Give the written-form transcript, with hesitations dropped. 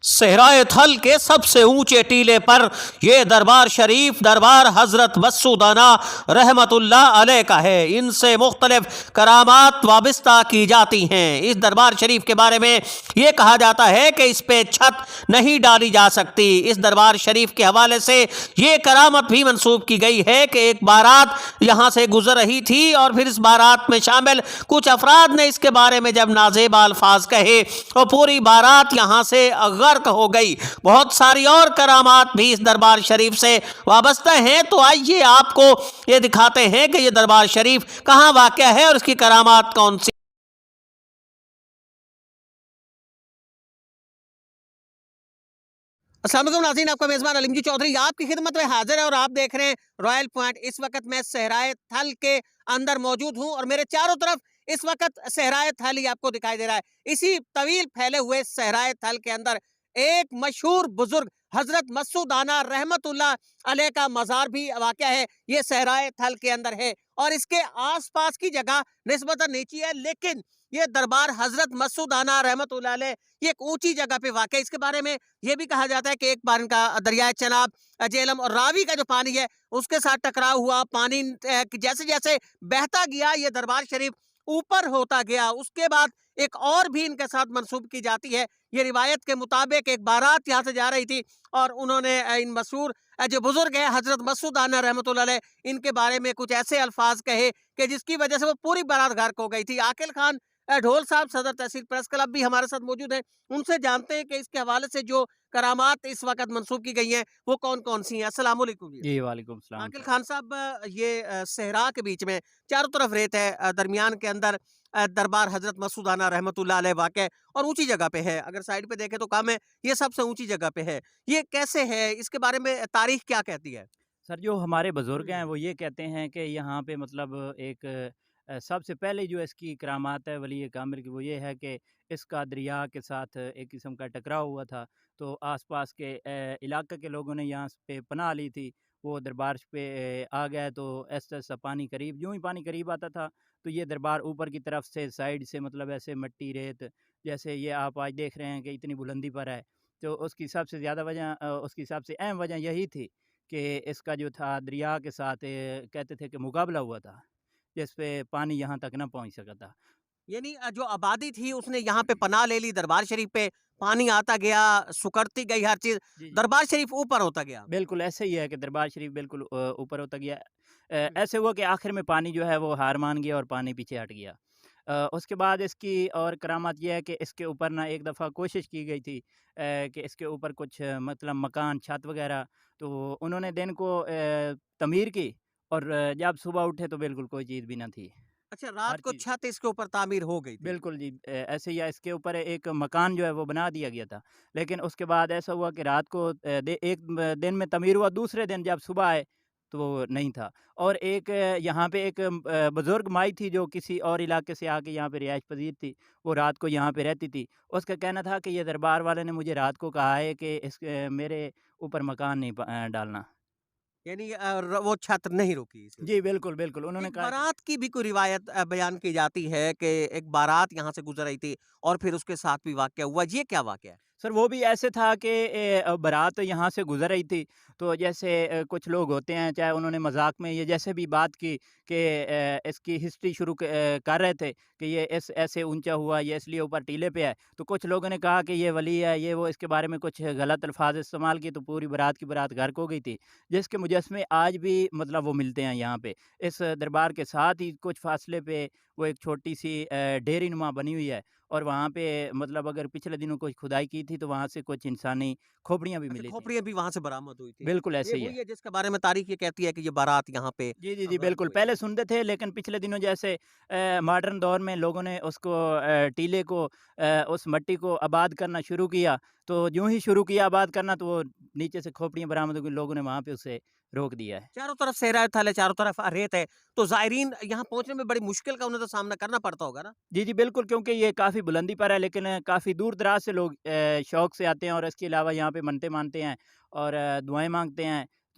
صحرائے تھل کے سب سے اونچے ٹیلے پر یہ دربار شریف دربار حضرت مسعودانہ رحمت اللہ علیہ کا ہے۔ ان سے مختلف کرامات وابستہ کی جاتی ہیں۔ اس دربار شریف کے بارے میں یہ کہا جاتا ہے کہ اس پہ چھت نہیں ڈالی جا سکتی۔ اس دربار شریف کے حوالے سے یہ کرامت بھی منسوب کی گئی ہے کہ ایک بارات یہاں سے گزر رہی تھی اور پھر اس بارات میں شامل کچھ افراد نے اس کے بارے میں جب نازیبا الفاظ کہے اور پوری بارات یہاں سے غرق ہو گئی۔ بہت ساری اور کرامات بھی اس دربار شریف سے وابستہ ہیں، تو آئیے آپ کو یہ دکھاتے ہیں کہ یہ دربار شریف کہاں واقع ہے اور اس کی کرامات کون سی۔ السلام علیکم ناظرین، آپ کا میزبان علیم جی چودھری آپ کی خدمت میں حاضر ہے اور آپ دیکھ رہے ہیں رائل پوائنٹ۔ اس وقت میں صحرائے تھل کے اندر موجود ہوں اور میرے چاروں طرف اس وقت صحرائے تھل ہی آپ کو دکھائی دے رہا ہے۔ اسی طویل پھیلے ہوئے صحرائے تھل کے اندر ایک مشہور بزرگ حضرت مسعودانہ رحمت اللہ علیہ کا مزار بھی واقع ہے۔ یہ صحرائے تھل کے اندر ہے اور اس کے آس پاس کی جگہ نسبتاً نیچی ہے، لیکن یہ دربار حضرت مسعودانہ رحمت اللہ علیہ یہ ایک اونچی جگہ پہ واقع ہے۔ اس کے بارے میں یہ بھی کہا جاتا ہے کہ ایک بار ان کا دریائے چناب جہلم اور راوی کا جو پانی ہے اس کے ساتھ ٹکراؤ ہوا، پانی جیسے جیسے بہتا گیا یہ دربار شریف اوپر ہوتا گیا۔ اس کے بعد ایک اور بھی ان کے ساتھ منسوب کی جاتی ہے۔ یہ روایت کے مطابق ایک بارات یہاں سے جا رہی تھی اور انہوں نے ان مشہور جو بزرگ ہیں حضرت مسعودانہ رحمت اللہ علیہ ان کے بارے میں کچھ ایسے الفاظ کہے کہ جس کی وجہ سے وہ پوری بارات غرق ہو گئی تھی۔ عاقل خان ڈھول صاحب صدر تحصیل پریس کلب بھی ہمارے ساتھ موجود ہیں، ان سے جانتے ہیں کہ اس کے حوالے سے جو کرامات اس وقت منسوب کی گئی ہیں وہ کون کون سی ہیں۔ السلام علیکم جی وعلیکم السلام عاقل خان صاحب، یہ صحرا کے بیچ میں چاروں طرف ریت ہے، درمیان کے اندر دربار حضرت مسعودانہ رحمت اللہ علیہ واقع ہے اور اونچی جگہ پہ ہے، اگر سائڈ پہ دیکھیں تو کم ہے، یہ سب سے اونچی جگہ پہ ہے۔ یہ کیسے ہے، اس کے بارے میں تاریخ کیا کہتی ہے؟ سر، جو ہمارے بزرگ ہیں وہ یہ کہتے ہیں کہ یہاں پہ مطلب ایک سب سے پہلے جو اس کی کرامات ہے ولی کامل کی وہ یہ ہے کہ اس کا دریا کے ساتھ ایک قسم کا ٹکراؤ ہوا تھا، تو آس پاس کے علاقے کے لوگوں نے یہاں پہ پناہ لی تھی، وہ دربار پہ آ گئے تو ایسا ایسا پانی قریب یوں ہی پانی قریب آتا تھا تو یہ دربار اوپر کی طرف سے سائڈ سے مطلب ایسے مٹی ریت جیسے یہ آپ آج دیکھ رہے ہیں کہ اتنی بلندی پر ہے، تو اس کی سب سے زیادہ وجہ اس کی سب سے اہم وجہ یہی تھی کہ اس کا جو تھا دریا کے ساتھ کہتے تھے کہ مقابلہ ہوا تھا جس پہ پانی یہاں تک نہ پہنچ سکا تھا۔ یعنی جو آبادی تھی اس نے یہاں پہ پناہ لے لی، دربار شریف پہ پانی آتا گیا، سکڑتی گئی ہر چیز، جی دربار شریف اوپر ہوتا گیا۔ بالکل ایسے ہی ہے کہ دربار شریف بالکل اوپر ہوتا گیا، ایسے ہوا کہ آخر میں پانی جو ہے وہ ہار مان گیا اور پانی پیچھے ہٹ گیا۔ اس کے بعد اس کی اور کرامات یہ ہے کہ اس کے اوپر نہ ایک دفعہ کوشش کی گئی تھی کہ اس کے اوپر کچھ مطلب مکان چھت وغیرہ، تو انہوں نے دن کو تعمیر کی اور جب صبح اٹھے تو بالکل کوئی چیز بھی نہ تھی، اچھا، ہر رات کو چیز چھت اس کے اوپر تعمیر ہو گئی تھی؟ بالکل جی ایسے ہی اس کے اوپر ایک مکان جو ہے وہ بنا دیا گیا تھا، لیکن اس کے بعد ایسا ہوا کہ رات کو ایک دن میں تعمیر ہوا، دوسرے دن جب صبح آئے تو وہ نہیں تھا۔ اور ایک یہاں پہ ایک بزرگ مائی تھی جو کسی اور علاقے سے آ کے یہاں پہ رہائش پذیر تھی، وہ رات کو یہاں پہ رہتی تھی، اس کا کہنا تھا کہ یہ دربار والے نے مجھے رات کو کہا ہے کہ اس میرے اوپر مکان نہیں ڈالنا۔ یعنی وہ چھت نہیں روکی اس وجہ جی سے۔ بالکل بالکل انہوں نے ایک کہا کہ بارات کی بھی کوئی روایت بیان کی جاتی ہے کہ ایک بارات یہاں سے گزر رہی تھی اور پھر اس کے ساتھ بھی واقعہ ہوا، یہ کیا واقعہ ہے؟ سر وہ بھی ایسے تھا کہ بارات یہاں سے گزر رہی تھی تو جیسے کچھ لوگ ہوتے ہیں چاہے انہوں نے مذاق میں یہ جیسے بھی بات کی کہ اس کی ہسٹری شروع کر رہے تھے کہ یہ ایسے اونچا ہوا، یہ اس لیے اوپر ٹیلے پہ ہے، تو کچھ لوگوں نے کہا کہ یہ ولی ہے، یہ وہ اس کے بارے میں کچھ غلط الفاظ استعمال کی، تو پوری بارات کی بارات غرق ہو گئی تھی، جس کے مجسمے آج بھی مطلب وہ ملتے ہیں یہاں پہ اس دربار کے ساتھ ہی کچھ فاصلے پہ وہ ایک چھوٹی سی ڈیری نما بنی ہوئی ہے، اور وہاں پہ مطلب اگر پچھلے دنوں کوئی کھدائی کی تھی تو وہاں سے کچھ انسانی کھوپڑیاں بھی اچھا، ملی تھیں۔ کھوپڑیاں بھی وہاں سے برآمد ہوئی تھی۔ بالکل یہ ایسے ہی ہے۔ وہی ہے جس کے بارے میں تاریخ یہ کہتی ہے کہ یہ بارات یہاں پہ جی جی جی غرق بالکل، ہوئی پہلے تھی۔ سنتے تھے لیکن پچھلے دنوں جیسے ماڈرن دور میں لوگوں نے اس کو ٹیلے کو اس مٹی کو آباد کرنا شروع کیا، تو یوں ہی شروع کیا آباد کرنا تو وہ نیچے سے کھوپڑیاں برآمد ہو گئی، لوگوں نے وہاں پہ اسے روک دیا ہے۔ چاروں طرف صحرا تھل ہے، چاروں طرف ریت ہے، تو زائرین یہاں پہنچنے میں بڑی مشکل کا انہیں تو سامنا کرنا پڑتا ہوگا نا؟ جی جی بالکل، کیونکہ یہ کافی بلندی پر ہے، لیکن کافی دور دراز سے لوگ شوق سے آتے ہیں اور اس کے علاوہ یہاں پہ منتیں مانتے ہیں اور دعائیں مانگتے ہیں،